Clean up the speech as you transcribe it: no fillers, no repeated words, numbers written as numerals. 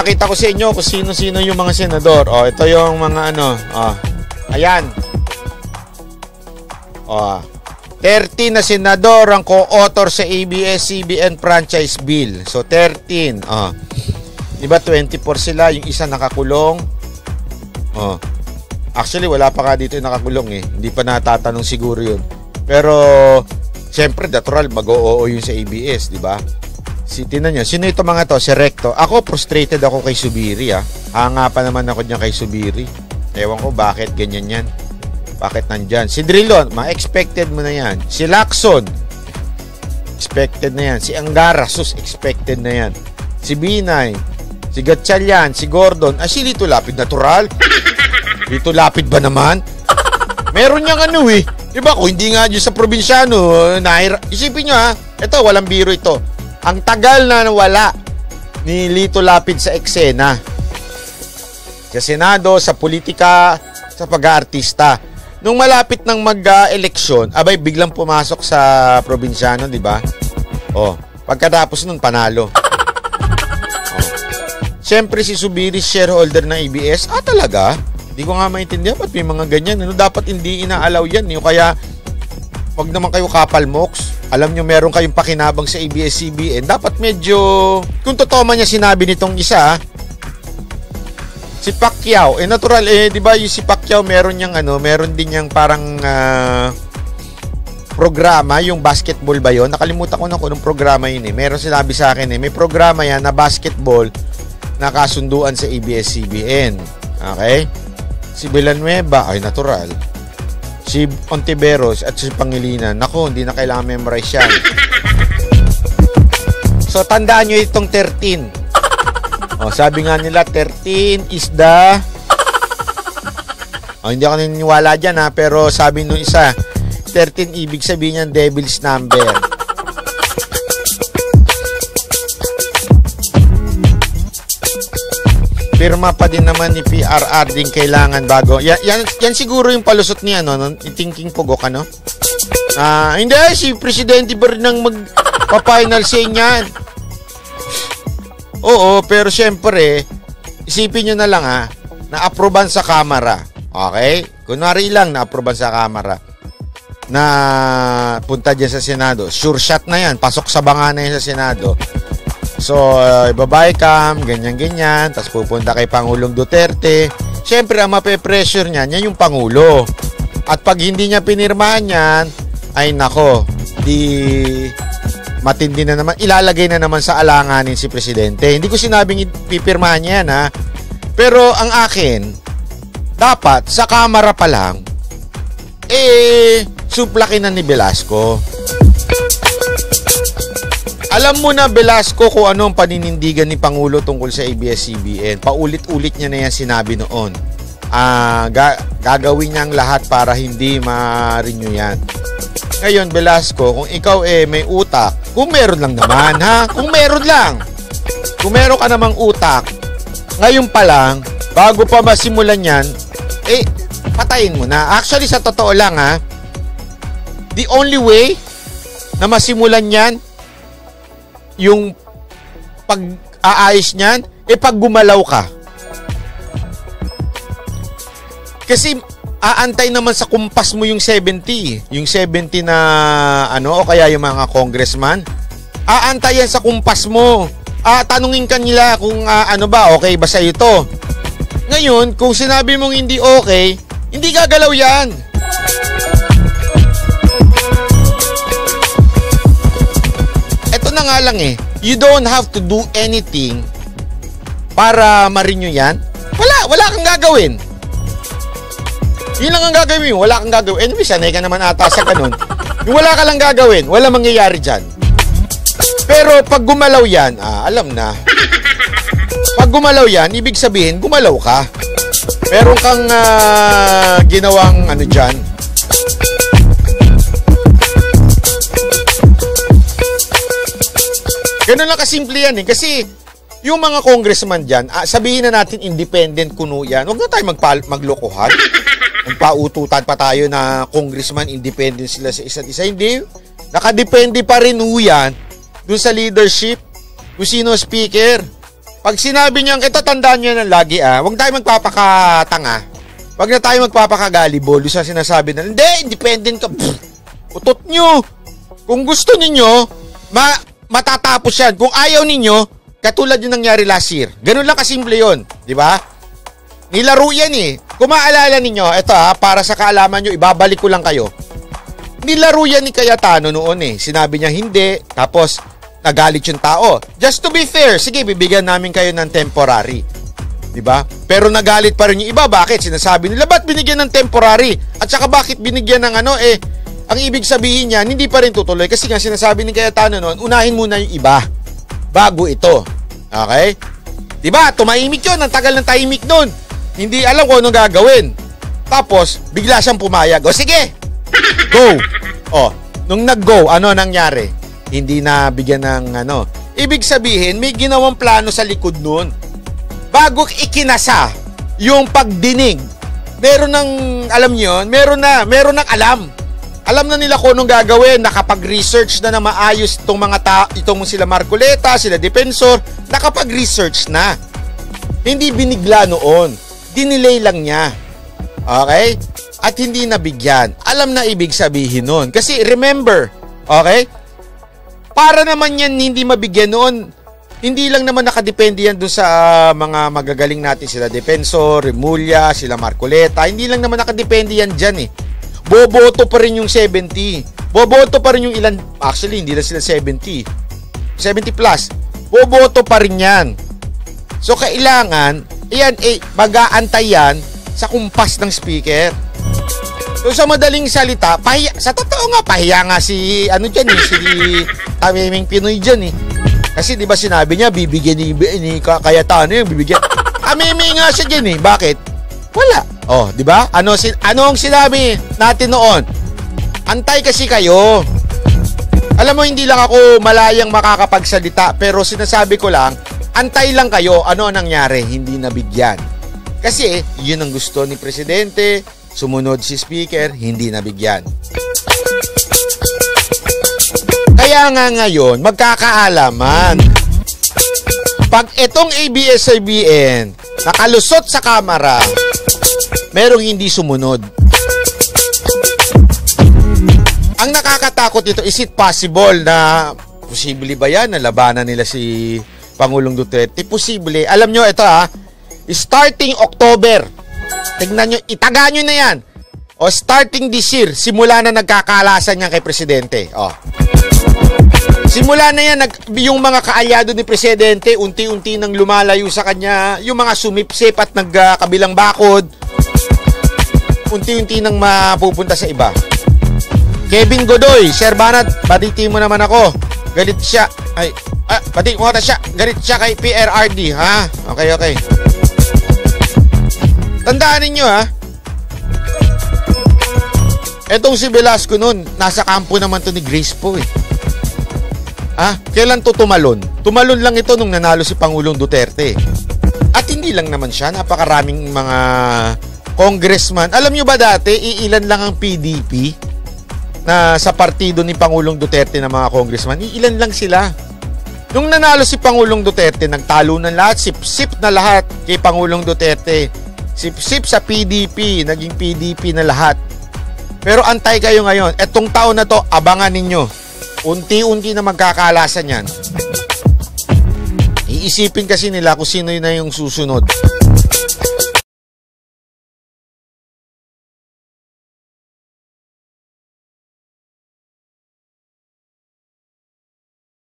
Ipapakita ko sa inyo kung sino-sino yung mga senador. Ito yung mga ano. Ayan. 13 na senador ang co-author sa ABS-CBN franchise bill. So 13. Diba 24 sila, yung isa nakakulong. Actually wala pa nga dito yung nakakulong eh. Hindi pa natatanong siguro yun. Pero siyempre natural mag-oo yun sa ABS, di ba? Tinan nyo, sino ito mga to? Si Recto. Ako frustrated ako kay Zubiri Hanga pa naman ako niya kay Zubiri. Ewan ko bakit ganyan yan. Bakit nandyan? Si Drilon, ma-expected mo na yan. Si Lacson, expected na yan. Si Angara, expected na yan. Si Binay, si Gatchalian, si Gordon. Si Lito Lapid, natural. Lito Lapid ba naman? Meron niyang ano eh. Diba kung hindi nga dyan sa probinsyano, isipin nyo ito, walang biro ito. Ang tagal na nawala ni Lito Lapid sa eksena. Sa Senado, sa politika, sa pag-aartista. Nung malapit ng mag-eleksyon, biglang pumasok sa probinsyano, di ba? Pagkatapos nun, panalo. Siyempre, si Zubiri, shareholder ng ABS. Talaga? Hindi ko nga maintindihan ba't may mga ganyan. Dapat hindi inaalaw yan. Kaya, wag naman kayo kapal moks. Alam nyo, meron kayong pakinabang sa ABS-CBN. Dapat medyo, kung totoo man niya sinabi nitong isa, si Pacquiao, natural di ba yung si Pacquiao meron din yang parang programa, yung basketball ba yon? Nakalimutan ko na kung anong programa yun Meron sinabi sa akin may programa yan na basketball na kasunduan sa ABS-CBN. Okay? Si Villanueva, natural. Si Ontiveros at si Pangilinan, naku, hindi na kailangan memorize yan. So, tandaan nyo itong 13. Sabi nga nila, 13 is the... hindi ako naniniwala dyan pero sabi nung isa, 13 ibig sabihin niyan devil's number. Pirma pa din naman ni PRR din kailangan bago. Yan siguro yung palusot niya, yung thinking pugok, hindi, si Presidente ba rin ang magpa-final say niyan? Oo, pero syempre, isipin nyo na lang na-aproban sa Kamara. Okay? Kunwari lang, na-aproban sa Kamara. Na punta dyan sa Senado. Sure shot na yan. Pasok sa banga na yan sa Senado. So, ibabay cam, ganyan-ganyan. Tapos pupunta kay Pangulong Duterte. Syempre, ang mape-pressure niyan, yan yung Pangulo. At pag hindi niya pinirmahan yan, ay nako, matindi na naman, ilalagay na naman sa alanganin si Presidente. Hindi ko sinabing pipirmahan niya yan Pero ang akin, dapat sa Kamara pa lang, suplakin na ni Velasco. Alam mo na Velasco kung ano ang paninindigan ni Pangulo tungkol sa ABS-CBN. Paulit-ulit niya na yan sinabi noon. Gagawin niya ang lahat para hindi ma-renew yan. Ngayon, Velasco, kung ikaw may utak, kung meron lang naman, kung meron lang. Kung meron ka namang utak, ngayon pa lang, bago pa masimulan yan, patayin mo na. Actually, sa totoo lang, the only way na masimulan yan, yung pag-aayos niyan, pag gumalaw ka. Kasi, aantay naman sa kumpas mo yung 70. Yung 70 na o kaya yung mga congressman. Aantayan sa kumpas mo. Tanungin ka nila kung okay ba sa'yo to. Ngayon, kung sinabi mong hindi okay, hindi gagalaw yan. Ito na nga lang you don't have to do anything para ma-renew yan. Wala kang gagawin. Yun lang ang gagawin mo. Wala kang gagawin. Anyway, sanay ka naman ata sa ganun. Yung wala ka lang gagawin, wala mangyayari dyan. Pero pag gumalaw yan, alam na. Pag gumalaw yan, ibig sabihin, gumalaw ka. Meron kang ginawang dyan. Ganun lang kasimple yan Kasi yung mga congressman dyan, sabihin na natin independent kuno yan. Huwag na tayo maglokohan. Magpaututan pa tayo na congressman, independent sila sa isa't isa. Hindi. Nakadepende pa rin yan doon sa leadership. Kung sino speaker. Pag sinabi niyang, ito tandaan niyo na lagi huwag tayo magpapakatanga. Huwag na tayo magpapakagalibol sa sinasabi na, hindi, independent ka. Utot nyo. Kung gusto ninyo, matatapos yan. Kung ayaw ninyo, katulad yung nangyari last year. Ganun lang kasimple yun. Di ba? Nilaro yan eh. Kung maalala ninyo, ito para sa kaalaman nyo, ibabalik ko lang kayo. Nilaro yan ni Cayetano noon eh. Sinabi niya hindi, tapos nagalit yung tao. Just to be fair, sige, bibigyan namin kayo ng temporary. Diba? Pero nagalit pa rin yung iba. Bakit? Sinasabi nila, ba't binigyan ng temporary? At saka bakit binigyan ng ang ibig sabihin niyan, hindi pa rin tutuloy. Kasi nga sinasabi ni Cayetano noon, unahin muna yung iba bago ito. Okay? Diba? Tumahimik yun. Ang tagal ng tahimik noon. Hindi alam kung anong gagawin. Tapos, bigla siyang pumayag. O sige! Go! Nung nag-go, ano nangyari? Hindi na bigyan ng Ibig sabihin, may ginawang plano sa likod noon. Bago ikinasa yung pagdinig, meron ng, alam nyo, meron ng alam. Alam na nila kung anong gagawin, nakapag-research na maayos itong mga itong sila Marcoleta, sila Defensor, nakapag-research na. Hindi binigla noon, dinelay lang niya. Okay? At hindi nabigyan. Alam na ibig sabihin noon. Kasi remember, okay? Para naman yan hindi mabigyan noon, hindi lang naman nakadepende yan doon sa mga magagaling natin, sila Defensor, Remulla, sila Marcoleta. Hindi lang naman nakadepende yan dyan eh. Boboto pa rin yung 70. Boboto pa rin yung ilan. Actually, hindi lang sila 70. 70 plus. Boboto pa rin yan. So, kailangan, mag-aantay yan sa kumpas ng speaker. So, sa madaling salita, sa totoo nga, pahiya nga si Tamiming Pinoy dyan eh. Kasi di ba sinabi niya, bibigyan ni Cayetano yung bibigyan. Amimi nga siya dyan eh. Bakit? Wala. Di ba? Anong sinabi natin noon? Antay kasi kayo. Alam mo, hindi lang ako malayang makakapagsalita, pero sinasabi ko lang, antay lang kayo. Ano ang nangyari? Hindi nabigyan. Kasi, yun ang gusto ni Presidente. Sumunod si Speaker, hindi nabigyan. Kaya nga ngayon, magkakaalaman. Pag itong ABS-CBN nakalusot sa kamera, merong hindi sumunod. Ang nakakatakot ito, is it possible na posible ba yan na labanan nila si Pangulong Duterte? Posible. Alam nyo, ito starting October, tignan nyo, itaga nyo na yan. Starting this year, simula na nagkakalasan niya kay Presidente. Simula na yan, yung mga kaalyado ni Presidente, unti-unti nang lumalayo sa kanya, yung mga sumipsip at nagkabilang bakod, unti-unti nang mapupunta sa iba. Kevin Godoy, Sir Banat, baditi mo naman ako. Galit siya. Baditi mo siya. Galit siya kay PRRD, ha? Okay. Tandaan ninyo, ha? Etong si Velasco nun, nasa kampo naman to ni Grace po, eh. Kailan to tumalon? Tumalon lang ito nung nanalo si Pangulong Duterte. At hindi lang naman siya, napakaraming mga congressman. Alam nyo ba dati, iilan lang ang PDP na sa partido ni Pangulong Duterte na mga congressman? Iilan lang sila. Nung nanalo si Pangulong Duterte, nagtalo na lahat, sip-sip na lahat kay Pangulong Duterte. Sip-sip sa PDP, naging PDP na lahat. Pero antay kayo ngayon, etong taon na to, abangan ninyo. Unti-unti na magkakalasan yan. Iisipin kasi nila kung sino na yung susunod.